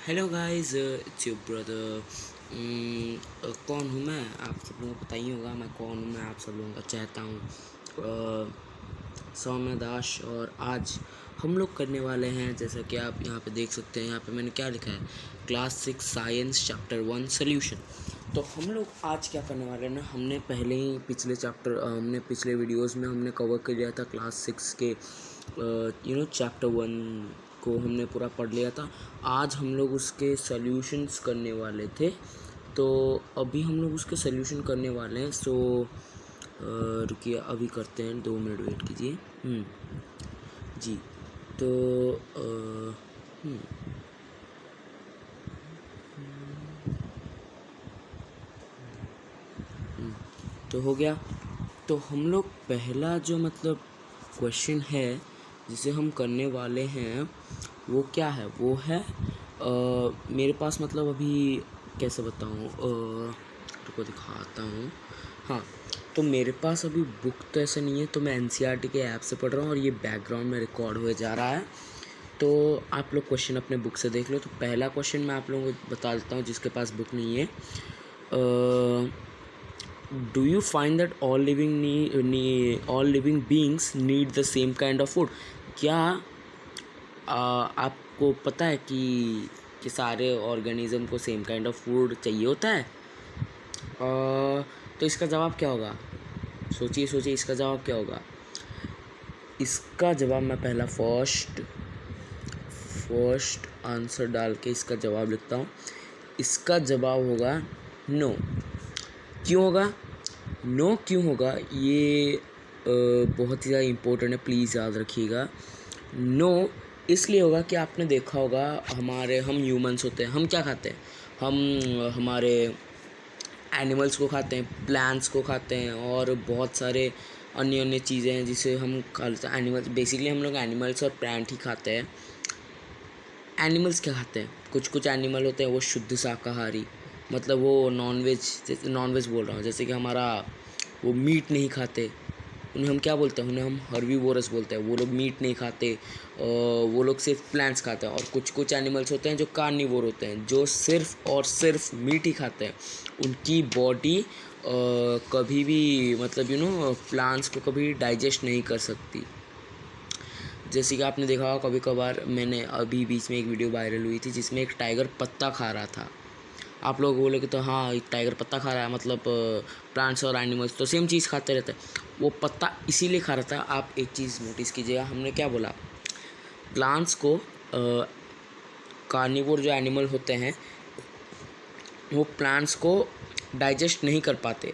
Hello guys, it's your brother. कौन हूँ मैं? आप सब लोगों को पता ही होगा मैं कौन हूँ। मैं आप सब लोगों का चाहता हूँ सौम्य दास। और आज हम लोग करने वाले हैं, जैसा कि आप यहाँ पे देख सकते हैं, यहाँ पे मैंने क्या लिखा है, क्लास 6 साइंस चैप्टर 1 सोल्यूशन। तो हम लोग आज क्या करने वाले हैं ना, हमने पहले ही हमने पिछले वीडियोस में हमने कवर कर लिया था क्लास 6 के चैप्टर 1 को हमने पूरा पढ़ लिया था। आज हम लोग उसके सॉल्यूशंस करने वाले थे, तो अभी हम लोग उसके सॉल्यूशन करने वाले हैं। सो रुकिए, अभी करते हैं, 2 मिनट वेट कीजिए। जी, तो तो हो गया। तो हम लोग पहला जो मतलब क्वेश्चन है जिसे हम करने वाले हैं वो क्या है, वो है मेरे पास मतलब अभी कैसे बताऊँ, रुको दिखाता हूँ। हाँ, तो मेरे पास अभी बुक तो ऐसा नहीं है, तो मैं एनसीईआरटी के ऐप से पढ़ रहा हूँ और ये बैकग्राउंड में रिकॉर्ड हुए जा रहा है। तो आप लोग क्वेश्चन अपने बुक से देख लो। तो पहला क्वेश्चन मैं आप लोगों को बता देता हूँ जिसके पास बुक नहीं है। Do you find that all living beings need the same kind of food? क्या आपको पता है कि सारे ऑर्गेनिज्म को सेम काइंड ऑफ फूड चाहिए होता है? तो इसका जवाब क्या होगा? सोचिए इसका जवाब क्या होगा। इसका जवाब मैं पहला फर्स्ट आंसर डाल के इसका जवाब लिखता हूँ। इसका जवाब होगा नो। क्यों होगा नो? क्यों होगा ये बहुत ही ज़्यादा इम्पोर्टेंट है, प्लीज़ याद रखिएगा। नो इसलिए होगा कि आपने देखा होगा हम ह्यूमंस होते हैं, हम क्या खाते हैं, हम हमारे एनिमल्स को खाते हैं, प्लांट्स को खाते हैं और बहुत सारे अन्य चीज़ें हैं जिसे हम खा लेते हैं। एनिमल्स बेसिकली हम लोग एनिमल्स और प्लांट ही खाते हैं। एनिमल्स क्या खाते हैं? कुछ एनिमल होते हैं वो शुद्ध शाकाहारी, मतलब वो नॉनवेज बोल रहा हूँ, जैसे कि हमारा वो मीट नहीं खाते, उन्हें हम क्या बोलते हैं, उन्हें हम हर्बीवोरस बोलते हैं। वो लोग मीट नहीं खाते, वो लोग सिर्फ प्लांट्स खाते हैं। और कुछ एनिमल्स होते हैं जो कार्निवोर होते हैं, जो सिर्फ और सिर्फ मीट ही खाते हैं। उनकी बॉडी कभी भी मतलब प्लांट्स को कभी डाइजेस्ट नहीं कर सकती। जैसे कि आपने देखा होगा कभी कभार, मैंने अभी बीच में एक वीडियो वायरल हुई थी जिसमें एक टाइगर पत्ता खा रहा था। आप लोग बोले तो हाँ, एक टाइगर पत्ता खा रहा है, मतलब प्लांट्स और एनिमल्स तो सेम चीज़ खाते रहते हैं। वो पत्ता इसीलिए खा रहा था। आप एक चीज़ नोटिस कीजिएगा, हमने क्या बोला, प्लांट्स को कार्निवोर जो एनिमल होते हैं वो प्लांट्स को डाइजेस्ट नहीं कर पाते।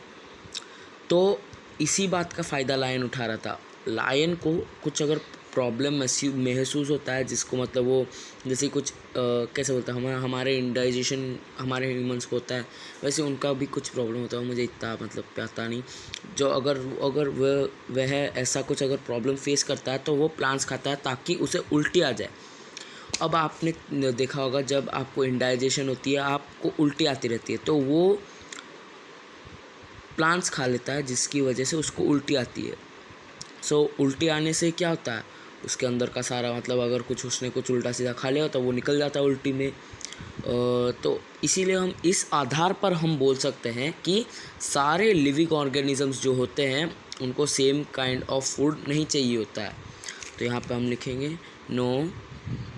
तो इसी बात का फ़ायदा लायन उठा रहा था। लायन को कुछ अगर प्रॉब्लम महसूस होता है, जिसको मतलब वो जैसे कुछ कैसे बोलता है, हमारे इंडाइजेशन हमारे ह्यूमंस को होता है, वैसे उनका भी कुछ प्रॉब्लम होता है। मुझे इतना मतलब पता नहीं। जो अगर वह ऐसा कुछ अगर प्रॉब्लम फेस करता है तो वो प्लांट्स खाता है ताकि उसे उल्टी आ जाए। अब आपने देखा होगा जब आपको इंडाइजेशन होती है, आपको उल्टी आती रहती है, तो वो प्लांट्स खा लेता है जिसकी वजह से उसको उल्टी आती है। सो उल्टी आने से क्या होता है, उसके अंदर का सारा मतलब अगर उसने कुछ उल्टा सीधा खा लिया तो वो निकल जाता है उल्टी में। तो इसीलिए हम इस आधार पर हम बोल सकते हैं कि सारे लिविंग ऑर्गेनिजम्स जो होते हैं उनको सेम काइंड ऑफ फूड नहीं चाहिए होता है। तो यहाँ पे हम लिखेंगे no,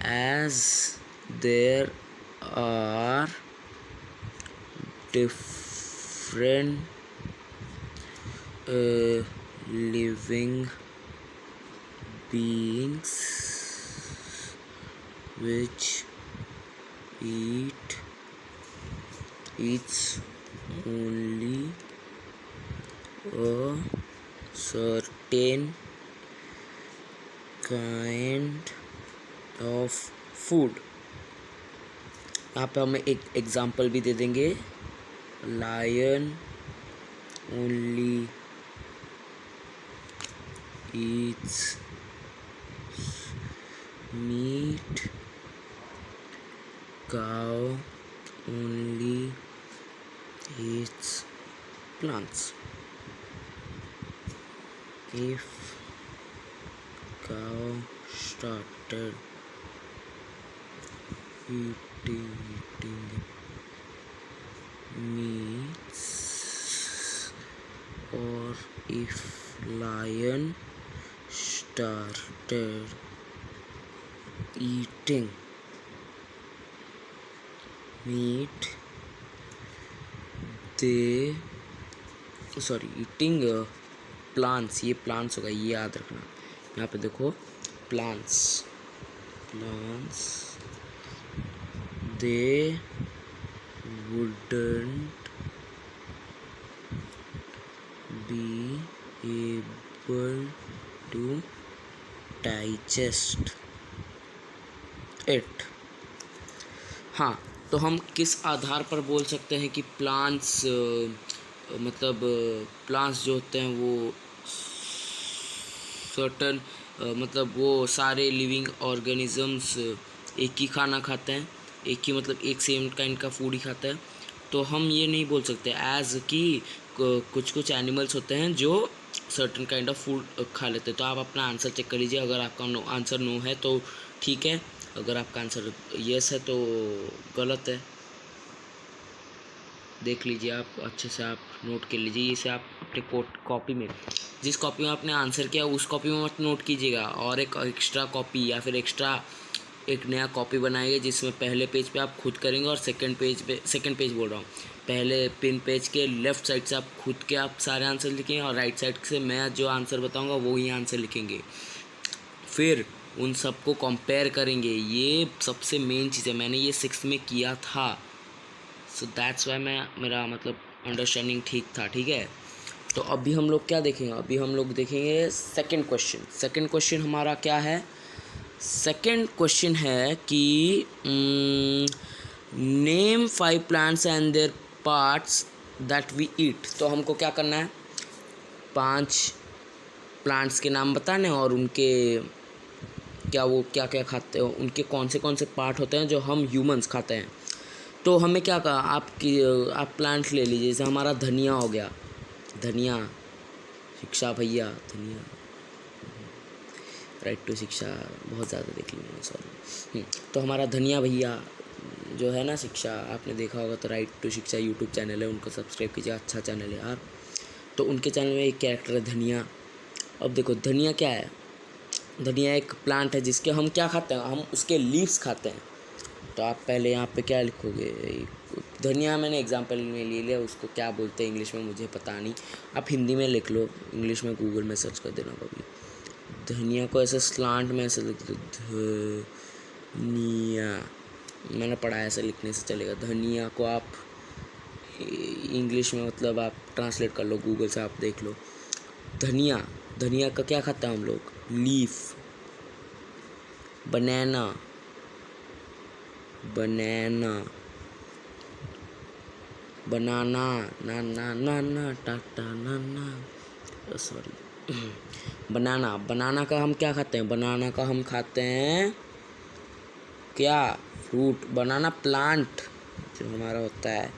as there are different living beings which eats only a certain kind of food। यहाँ पे हमें एक एग्जांपल भी दे देंगे, lion only eats meat, cow only eats plants. If cow started eating meats, or if lion started eating meat, eating plants, ये plants होगा, ये याद रखना। यहाँ पे देखो plants, they wouldn't be able to digest it। हाँ, तो हम किस आधार पर बोल सकते हैं कि प्लांट्स मतलब प्लांट्स जो होते हैं वो सर्टन मतलब वो सारे लिविंग ऑर्गेनिजम्स एक ही खाना खाते हैं, एक ही मतलब एक सेम काइंड का फूड ही खाता है। तो हम ये नहीं बोल सकते एज कि कुछ एनिमल्स होते हैं जो सर्टन काइंड ऑफ फूड खा लेते हैं। तो आप अपना आंसर चेक कर लीजिए। अगर आपका आंसर नो है तो ठीक है, अगर आपका आंसर यस है तो गलत है। देख लीजिए आप अच्छे से, आप नोट कर लीजिए। इसे आप अपने कॉपी में, जिस कॉपी में आपने आंसर किया उस कॉपी में मत नोट कीजिएगा, और एक एक्स्ट्रा कॉपी या फिर एक्स्ट्रा एक नया कॉपी बनाइए जिसमें पहले पेज पे आप खुद करेंगे और सेकंड पेज बोल रहा हूँ, पहले पिन पेज के लेफ़्ट साइड से आप खुद के आप सारे आंसर लिखेंगे और राइट साइड से मैं जो आंसर बताऊँगा वो ही आंसर लिखेंगे। फिर उन सबको कंपेयर करेंगे। ये सबसे मेन चीज़ है, मैंने ये 6th में किया था। सो दैट्स वाई मेरा मतलब अंडरस्टैंडिंग ठीक था। ठीक है, तो अभी हम लोग क्या देखेंगे? अभी हम लोग देखेंगे सेकंड क्वेश्चन। सेकंड क्वेश्चन हमारा क्या है? सेकंड क्वेश्चन है कि name 5 plants and their parts that we eat. तो हमको क्या करना है? 5 प्लांट्स के नाम बताने और उनके वो क्या क्या खाते हो, उनके कौन से पार्ट होते हैं जो हम ह्यूमंस खाते हैं। तो हमें क्या कहा, आप प्लांट्स ले लीजिए। जैसे हमारा धनिया हो गया, धनिया, शिक्षा भैया, धनिया, राइट टू शिक्षा बहुत ज़्यादा देख ली मैंने, सॉरी। तो हमारा धनिया भैया जो है ना, शिक्षा आपने देखा होगा, तो राइट टू शिक्षा यूट्यूब चैनल है, उनको सब्सक्राइब कीजिए, अच्छा चैनल है यार। तो उनके चैनल में एक कैरेक्टर है धनिया। अब देखो धनिया क्या है? धनिया एक प्लांट है जिसके हम क्या खाते हैं? हम उसके लीव्स खाते हैं। तो आप पहले यहाँ पे क्या लिखोगे? धनिया मैंने एग्जांपल में ले लिया, उसको क्या बोलते हैं इंग्लिश में मुझे पता नहीं, आप हिंदी में लिख लो, इंग्लिश में गूगल में सर्च कर देना कभी। धनिया को ऐसे स्लांट में ऐसे लिख दो, धनिया, मैंने पढ़ा है ऐसे लिखने से चलेगा। धनिया को आप इंग्लिश में मतलब आप ट्रांसलेट कर लो, गूगल से आप देख लो। धनिया, धनिया का क्या खाता है हम लोग? लीफ। बनाना, बनाना, बनाना, ना ना ना ना टाटा ना ना, सॉरी, बनाना। बनाना का हम क्या खाते हैं? बनाना का हम खाते हैं क्या? फ्रूट। बनाना प्लांट जो हमारा होता है,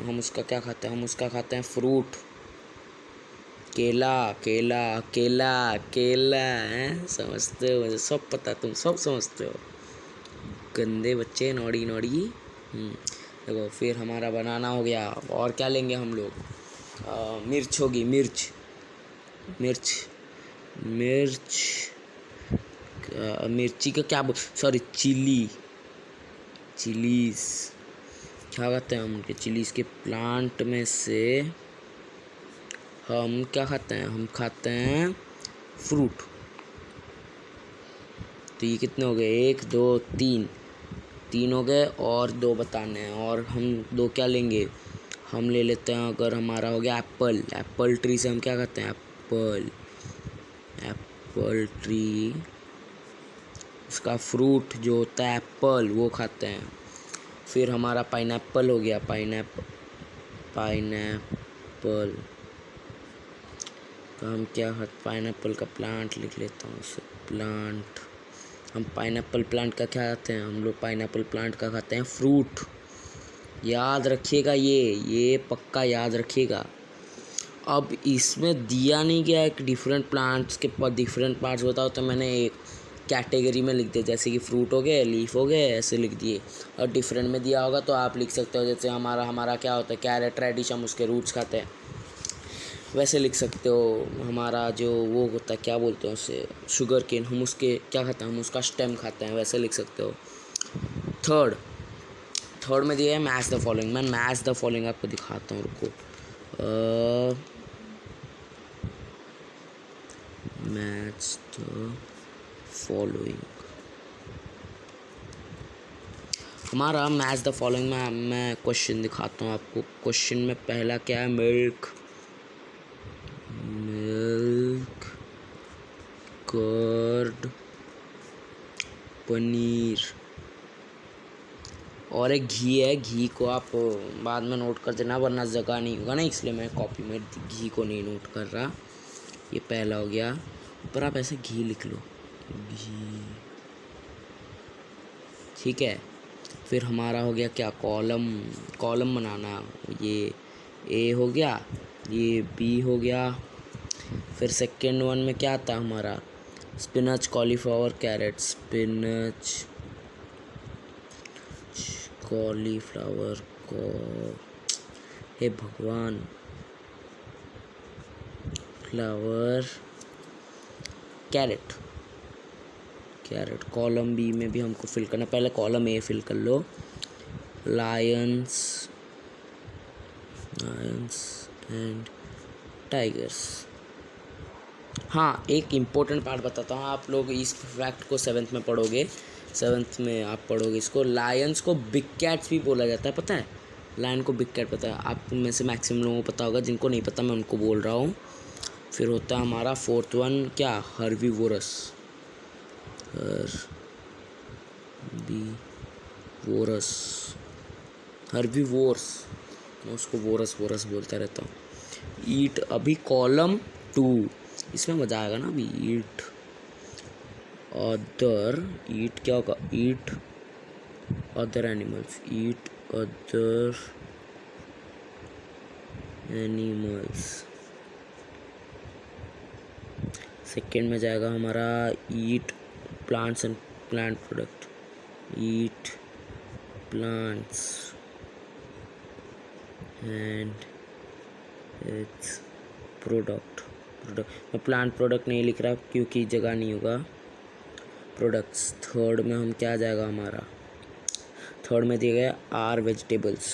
हम उसका क्या खाते हैं? हम उसका खाते हैं फ्रूट। केला, केला, केला, केला है, समझते हो? मुझे सब पता, तुम सब समझते हो, गंदे बच्चे, नौड़ी नौड़ी। देखो फिर हमारा बनाना हो गया, और क्या लेंगे हम लोग? मिर्च होगी, मिर्च, मिर्च, मिर्च, मिर्ची का क्या सॉरी, चिली, चिलीज क्या कहते हैं हम उनके? चिलीज के प्लांट में से हम क्या खाते हैं? हम खाते हैं फ्रूट। तो ये कितने हो गए? 1 2 3 हो गए, और 2 बताने हैं। और हम 2 क्या लेंगे? हम ले लेते हैं, अगर हमारा हो गया एप्पल। एप्पल ट्री से हम क्या खाते हैं? एप्पल, एप्पल ट्री, उसका फ्रूट जो होता है एप्पल, वो खाते हैं। फिर हमारा पाइनएप्पल हो गया, पाइनएप्पल, तो हम क्या खाते? पाइनएप्पल का प्लांट लिख लेता हूँ, उसे प्लांट। हम पाइनएप्पल प्लांट का क्या खाते हैं? हम लोग पाइनएप्पल प्लांट का खाते हैं फ्रूट। याद रखिएगा, ये पक्का याद रखिएगा। अब इसमें दिया नहीं गया एक डिफरेंट प्लांट्स के डिफरेंट पार्ट्स बताओ, तो मैंने एक कैटेगरी में लिख दिए, जैसे कि फ्रूट हो गए, लीफ हो गए, ऐसे लिख दिए। और डिफरेंट में दिया होगा तो आप लिख सकते हो, जैसे हमारा क्या होता है, कैरेट रेडिश, हम उसके रूट्स खाते हैं, वैसे लिख सकते हो। हमारा जो वो होता है, क्या बोलते हैं उसे, शुगर केन, हम उसके क्या खाते हैं, हम उसका स्टेम खाते हैं, वैसे लिख सकते हो। थर्ड में दिया है मैच द फॉलोइंग। मैं मैच द फॉलोइंग आपको दिखाता हूँ, रुको। मैच द फॉलोइंग, हमारा मैच द फॉलोइंग में मैं क्वेश्चन दिखाता हूँ आपको। क्वेश्चन में पहला क्या है, मिल्क कर्ड पनीर, और एक घी है। घी को आप बाद में नोट कर देना, वरना जगह नहीं होगा ना, इसलिए मैं कॉपी में घी को नहीं नोट कर रहा। ये पहला हो गया, पर आप ऐसे घी लिख लो, घी, ठीक है। फिर हमारा हो गया क्या, कॉलम बनाना। ये ए हो गया, ये बी हो गया। फिर सेकेंड वन में क्या आता है हमारा, spinach, cauliflower, carrot. Spinach, cauliflower को, हे भगवान, फ्लावर, कैरेट। कॉलम बी में भी हमको फिल करना, पहले कॉलम ए फिल कर लो। Lions and tigers. हाँ, एक इम्पोर्टेंट पार्ट बताता हूँ, आप लोग इस फैक्ट को 7th में पढ़ोगे, 7th में आप पढ़ोगे इसको। लायंस को बिग कैट्स भी बोला जाता है, पता है, लायन को बिग कैट पता है, आप में से मैक्सिमम लोगों को पता होगा, जिनको नहीं पता मैं उनको बोल रहा हूँ। फिर होता है हमारा 4th वन क्या, हर्बीवोरस, हर्बीवोर्स, मैं उसको वोरस बोलता रहता हूँ। ईट, अभी कॉलम 2, इसमें मज़ा आएगा ना। अभी ईट अदर, ईट क्या होगा, ईट अदर एनिमल्स, ईट अदर एनिमल्स। सेकेंड में जाएगा हमारा ईट plants and plant product, eat plants and its product. मैं प्लांट प्रोडक्ट नहीं लिख रहा क्योंकि जगह नहीं होगा, प्रोडक्ट्स। थर्ड में हम क्या जाएगा हमारा, थर्ड में दिया गया आर वेजिटेबल्स,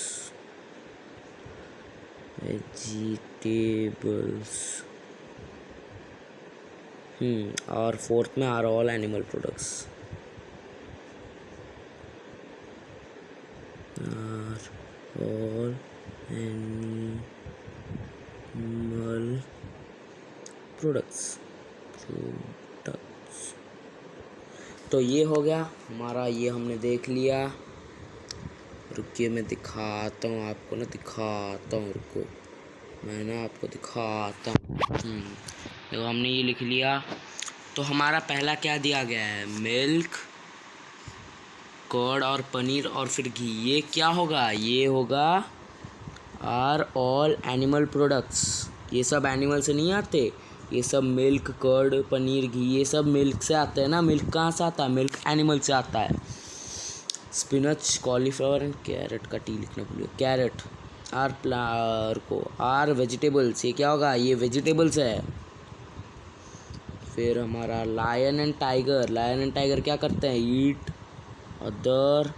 और फोर्थ में are all animal products, are all animal products. तो ये हो गया हमारा, ये हमने देख लिया। रुकिए मैं दिखाता हूँ आपको ना, रुको, मैं ना आपको दिखाता हूँ। देखो हमने ये लिख लिया। तो हमारा पहला क्या दिया गया है, मिल्क, कर्ड और पनीर और फिर घी। ये क्या होगा, ये होगा आर ऑल एनिमल प्रोडक्ट्स। ये सब एनिमल से नहीं आते, ये सब मिल्क, कर्ड, पनीर, घी, ये सब मिल्क से आते हैं ना। मिल्क कहाँ से आता है, मिल्क एनिमल से आता है। स्पिनच, कॉलीफ्लावर एंड कैरेट का टी लिखना भूलिए। कैरेट आर वेजिटेबल्स, ये क्या होगा, ये वेजिटेबल्स है। फिर हमारा लायन एंड टाइगर क्या करते हैं, eat other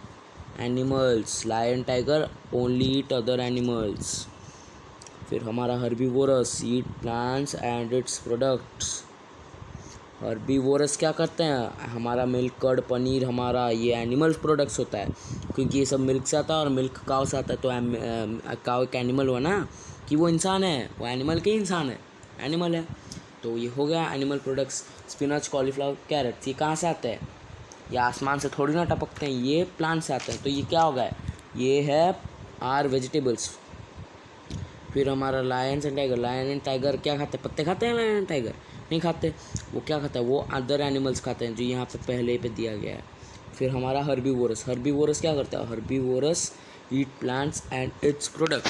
animals. Lion tiger only eat other animals. फिर हमारा herbivores, eat plants and its products. Herbivores क्या करते हैं, हमारा मिल्क, कर्ड, पनीर, हमारा ये एनिमल्स प्रोडक्ट्स होता है, क्योंकि ये सब मिल्क से आता है और मिल्क काउ से आता है। तो काउ एक एनिमल हुआ ना, कि वो इंसान है, वो एनिमल के इंसान है, एनिमल है। तो ये हो गया animal products. Spinach, cauliflower, carrot, ये कहाँ से आते हैं, ये आसमान से थोड़ी ना टपकते हैं, ये प्लांट से आते हैं। तो ये क्या होगा, ये है आर वेजिटेबल्स। फिर हमारा लायन एंड टाइगर क्या खाते हैं, पत्ते खाते हैं लायन एंड टाइगर, नहीं खाते। वो क्या खाता है, वो अदर एनिमल्स खाते हैं, जो यहाँ पे पहले पे दिया गया है। फिर हमारा हर्बीवोरस क्या करता है, herbivores eat plants and its product.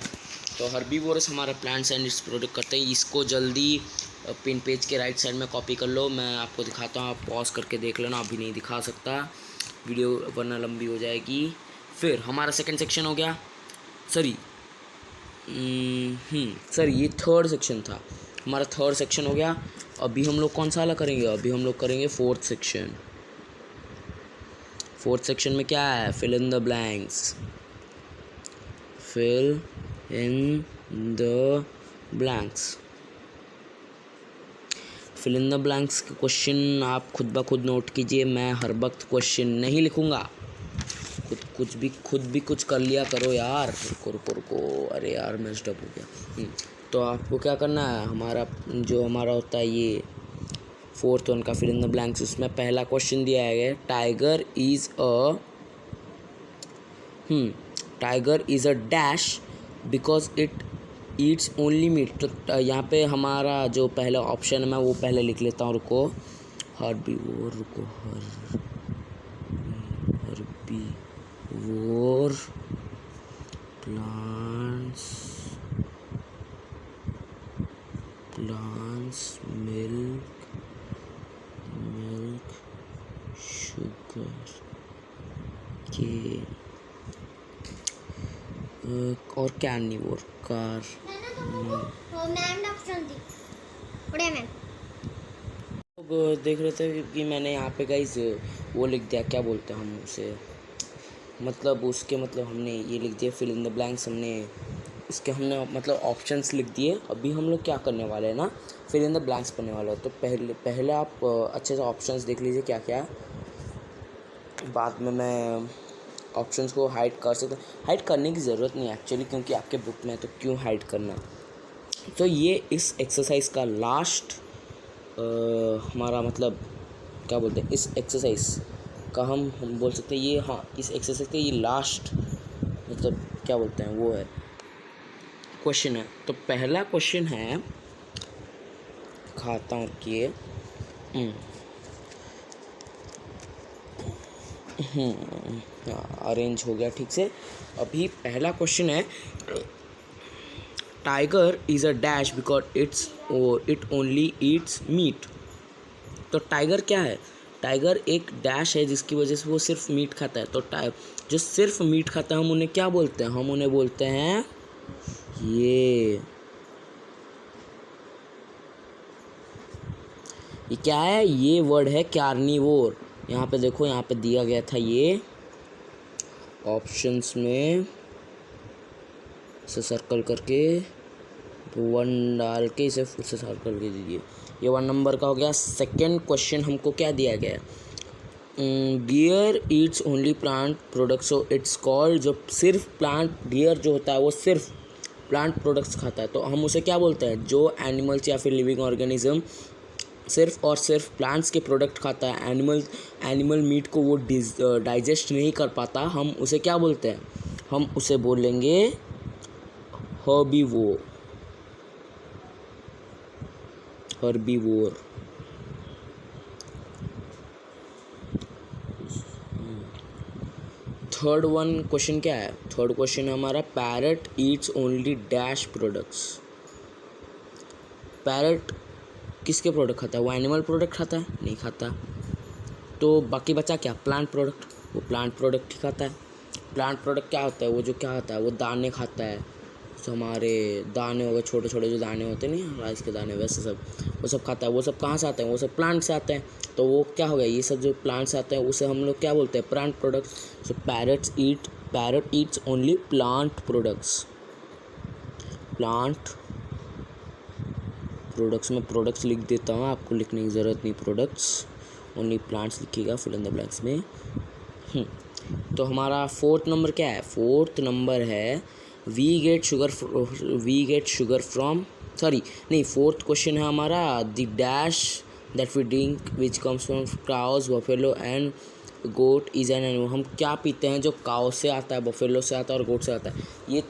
तो हर्बीवोरस हमारा प्लांट्स एंड इट्स प्रोडक्ट करते हैं। इसको जल्दी पिन पेज के राइट साइड में कॉपी कर लो। मैं आपको दिखाता हूँ, आप पॉज करके देख लेना। अभी नहीं दिखा सकता वीडियो वरना लंबी हो जाएगी। फिर हमारा सेकंड सेक्शन हो गया। सॉरी सर ये थर्ड सेक्शन था हमारा। थर्ड सेक्शन हो गया। अभी हम लोग कौन सा वाला करेंगे? अभी हम लोग करेंगे फोर्थ सेक्शन। फोर्थ सेक्शन में क्या है? Fill in the blanks. Fill in the blanks. Fill in the blanks के क्वेश्चन आप खुद ब खुद नोट कीजिए। मैं हर वक्त क्वेश्चन नहीं लिखूँगा। खुद भी कुछ कर लिया करो यार। रुको। अरे यार मेस्ड अप हो गया। तो आपको क्या करना है, हमारा होता है ये फोर्थ वन का फिल इन द ब्लैंक्स। उसमें पहला क्वेश्चन दिया है tiger is a dash because it eats only meat. तो यहाँ पे हमारा जो पहला ऑप्शन है मैं वो पहले लिख लेता हूँ। रुको हर्बीवोर प्लांट्स मिल्क शुगर के और कैर्निवोर देख रहे थे कि मैंने यहाँ पे गाइस वो लिख दिया, क्या बोलते हैं हम उसे, मतलब उसके मतलब हमने ये लिख दिया फिल इन द ब्लैंक्स। हमने मतलब ऑप्शंस लिख दिए। अभी हम लोग क्या करने वाले हैं ना, फिल इन द ब्लैंक्स करने वाले हो। तो पहले आप अच्छे से ऑप्शंस देख लीजिए क्या क्या। बाद में मैं ऑप्शंस को हाइड कर सकता। हाइड करने की ज़रूरत नहीं है एक्चुअली, क्योंकि आपके बुक में तो क्यों हाइड करना। तो ये इस एक्सरसाइज का लास्ट हमारा मतलब क्या बोलते हैं, इस एक्सरसाइज का हम बोल सकते हैं ये, हाँ इस एक्सरसाइज का ये लास्ट मतलब क्या बोलते हैं वो है क्वेश्चन है। तो पहला क्वेश्चन है, खाता हूँ कि अरेंज हो गया ठीक से। अभी पहला क्वेश्चन है tiger is a dash because it only eats meat. तो टाइगर क्या है? टाइगर एक डैश है जिसकी वजह से वो सिर्फ मीट खाता है। तो जो सिर्फ मीट खाता है हम उन्हें क्या बोलते हैं? हम उन्हें बोलते हैं ये क्या है? ये वर्ड है कार्निवोर। यहाँ पे देखो, यहाँ पे दिया गया था ये ऑप्शंस में इसे सर्कल करके 1 डाल के इसे उसे सर्कल कर दीजिए। ये 1 नंबर का हो गया। सेकंड क्वेश्चन हमको क्या दिया गया है? Deer eats only plant products, so it's called. जो सिर्फ प्लांट, डियर जो होता है वो सिर्फ प्लांट प्रोडक्ट्स खाता है, तो हम उसे क्या बोलते हैं? जो एनिमल्स या फिर लिविंग ऑर्गेनिज्म सिर्फ और सिर्फ प्लांट्स के प्रोडक्ट खाता है, एनिमल मीट को वो डाइजेस्ट नहीं कर पाता, हम उसे क्या बोलते हैं? हम उसे बोलेंगे हर्बीवोर। थर्ड वन क्वेश्चन क्या है? थर्ड क्वेश्चन है हमारा parrot eats only dash products. Parrot किसके प्रोडक्ट खाता है? वो एनिमल प्रोडक्ट खाता है? नहीं खाता। तो बाकी बचा क्या? Plant product. वो प्लांट प्रोडक्ट ही खाता है। प्लांट प्रोडक्ट क्या होता है? वो जो क्या होता है, वो दाने खाता है। तो हमारे दाने हो गए, छोटे छोटे जो दाने होते नहीं, राइस के दाने, वैसे सब वो सब खाता है। वो सब कहाँ से आते हैं? वो सब प्लांट से आते हैं। तो वो क्या हो गया? ये सब जो प्लांट से आते हैं उसे हम लोग क्या बोलते हैं? Plant products. So parrot eats only plant products. Plant products में प्रोडक्ट्स लिख देता हूँ, आपको लिखने की ज़रूरत नहीं। प्रोडक्ट्स ओनली प्लांट्स लिखिएगा फिल इन द ब्लैंक्स में। तो हमारा फोर्थ नंबर क्या है? फोर्थ नंबर है we get sugar from, sorry नहीं, फोर्थ क्वेश्चन है हमारा the dash that we drink which comes from cows, buffalo and goat is an animal. हम क्या पीते हैं जो काउ से आता है, बफेलो से आता है और गोट से आता है? ये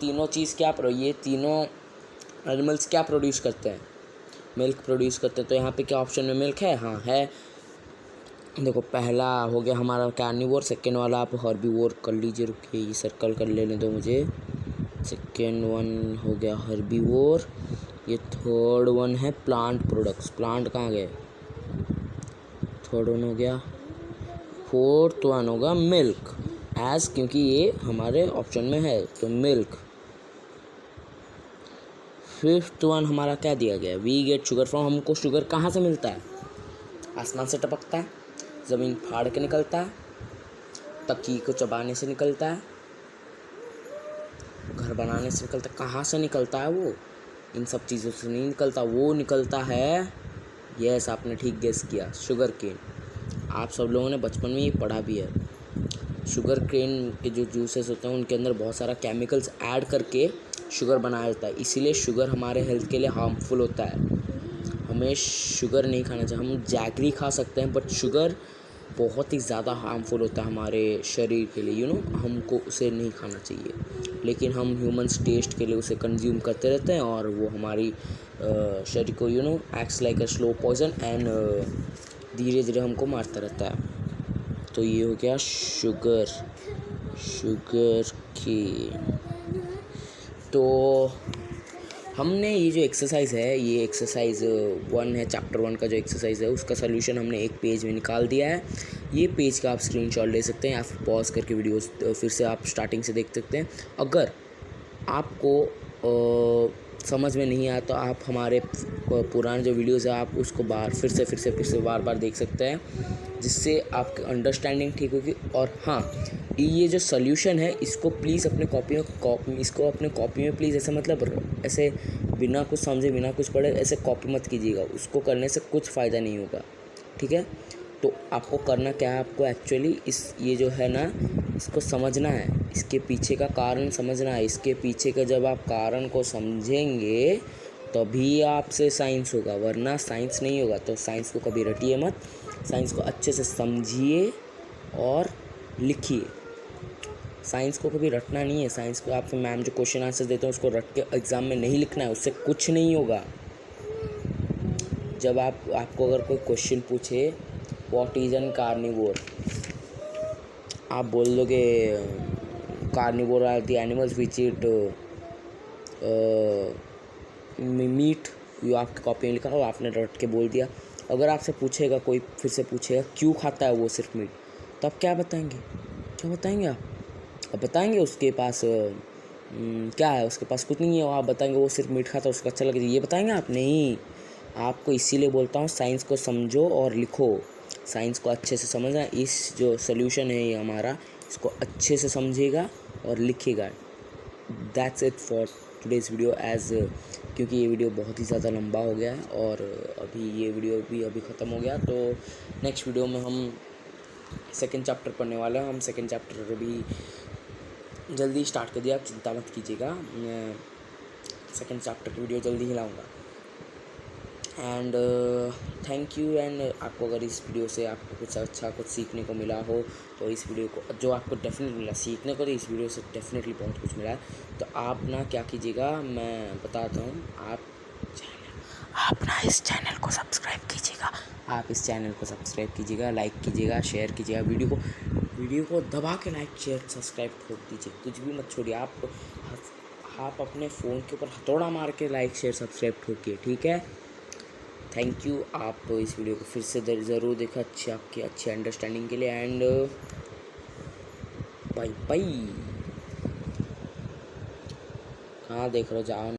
तीनों एनिमल्स क्या प्रोड्यूस करते हैं? मिल्क प्रोड्यूस करते हैं। तो यहाँ पे क्या ऑप्शन में मिल्क है? हाँ है। देखो पहला हो गया हमारा कार्निवोर, सेकेंड वाला आप हर्बीवोर कर लीजिए। रुकिए ये सर्कल कर लेने दो मुझे। सेकेंड वन हो गया हर्बीवोर, ये थर्ड वन है प्लांट प्रोडक्ट्स। प्लांट कहाँ गए? थर्ड वन हो गया। फोर्थ वन होगा मिल्क, एज क्योंकि ये हमारे ऑप्शन में है तो मिल्क। फिफ्थ वन हमारा क्या दिया गया? We get sugar from. हमको शुगर कहाँ से मिलता है? आसमान से टपकता है, ज़मीन फाड़ के निकलता है, तकिए को चबाने से निकलता है, घर बनाने से निकलता है। कहाँ से निकलता है वो? इन सब चीज़ों से नहीं निकलता, वो निकलता है, यस आपने ठीक गेस किया, शुगर केन। आप सब लोगों ने बचपन में ये पढ़ा भी है। शुगर केन के जो जूसेस होते हैं उनके अंदर बहुत सारा केमिकल्स ऐड करके शुगर बनाया जाता है, इसीलिए शुगर हमारे हेल्थ के लिए हार्मफुल होता है। हमें शुगर नहीं खाना चाहिए। हम जैगरी खा सकते हैं बट शुगर बहुत ही ज़्यादा हार्मफुल होता है हमारे शरीर के लिए, हमको उसे नहीं खाना चाहिए। लेकिन हम ह्यूमंस टेस्ट के लिए उसे कंज्यूम करते रहते हैं और वो हमारी शरीर को acts like a slow poison and धीरे धीरे हमको मारता रहता है। तो ये हो गया शुगर की। तो हमने ये जो एक्सरसाइज है, ये एक्सरसाइज 1 है, चैप्टर 1 का जो एक्सरसाइज है उसका सोल्यूशन हमने एक पेज में निकाल दिया है। ये पेज का आप स्क्रीनशॉट ले सकते हैं या फिर पॉज करके वीडियो फिर से आप स्टार्टिंग से देख सकते हैं। अगर आपको समझ में नहीं आया तो आप हमारे पुराने जो वीडियोज़ है आप उसको फिर से बार देख सकते हैं, जिससे आपकी अंडरस्टैंडिंग ठीक होगी। और हाँ, ये जो सोल्यूशन है इसको प्लीज़ अपने अपने कॉपी में प्लीज़ ऐसे बिना कुछ समझे बिना कुछ पढ़े ऐसे कॉपी मत कीजिएगा, उसको करने से कुछ फ़ायदा नहीं होगा, ठीक है। तो आपको करना क्या है, आपको एक्चुअली ये जो है ना इसको समझना है, इसके पीछे का कारण समझना है। इसके पीछे का जब आप कारण को समझेंगे तभी आपसे साइंस होगा, वरना साइंस नहीं होगा। तो साइंस को कभी रटिए मत, साइंस को अच्छे से समझिए और लिखिए। साइंस को कभी रटना नहीं है। साइंस को आपसे मैम जो क्वेश्चन आंसर देते हैं उसको रट के एग्ज़ाम में नहीं लिखना है, उससे कुछ नहीं होगा। जब आपको अगर कोई क्वेश्चन पूछे व्हाट इज़ एन कार्निवोर, आप बोल दोगे carnivore are the animals which eat meat. ये आपकी कॉपी में लिखा और आपने रट के बोल दिया। अगर आपसे पूछेगा कोई, फिर से पूछेगा क्यों खाता है वो सिर्फ मीट, तो आप क्या बताएंगे? आप बताएंगे उसके पास क्या है, उसके पास कुछ नहीं है, आप बताएंगे वो सिर्फ मीट खाता है उसको अच्छा लगेगा, ये बताएंगे आप? नहीं। आपको इसीलिए बोलता हूँ साइंस को समझो और लिखो, साइंस को अच्छे से समझना। इस जो सोल्यूशन है ये हमारा, इसको अच्छे से समझिएगा और लिखिएगा। That's it for today's video क्योंकि ये वीडियो बहुत ही ज़्यादा लंबा हो गया है और अभी ये वीडियो भी ख़त्म हो गया। तो नेक्स्ट वीडियो में हम सेकेंड चैप्टर पढ़ने वाले हैं। हम सेकेंड चैप्टर अभी जल्दी स्टार्ट कर दिया, आप चिंता मत कीजिएगा, मैं सेकेंड चैप्टर की वीडियो जल्दी ही लाऊंगा। And thank you. एंड आपको अगर इस वीडियो से आपको कुछ अच्छा कुछ सीखने को मिला हो तो इस वीडियो को, जो आपको डेफिनेटली मिला सीखने को, तो इस वीडियो से डेफिनेटली बहुत कुछ मिला है। तो आप ना क्या कीजिएगा, मैं बताता हूँ, आप ना इस चैनल को सब्सक्राइब कीजिएगा। आप इस चैनल को सब्सक्राइब कीजिएगा, लाइक कीजिएगा, शेयर कीजिएगा, वीडियो को दबा के लाइक शेयर सब्सक्राइब ठोक दीजिए, कुछ भी मत छोड़िए। आप अपने फ़ोन के ऊपर हथौड़ा मार के लाइक शेयर सब्सक्राइब ठोकिए, ठीक है। Thank you. आप इस वीडियो को फिर से ज़रूर देखा आपकी अच्छी अंडरस्टैंडिंग के लिए। And bye bye. कहाँ देख रहे हो, जाओ।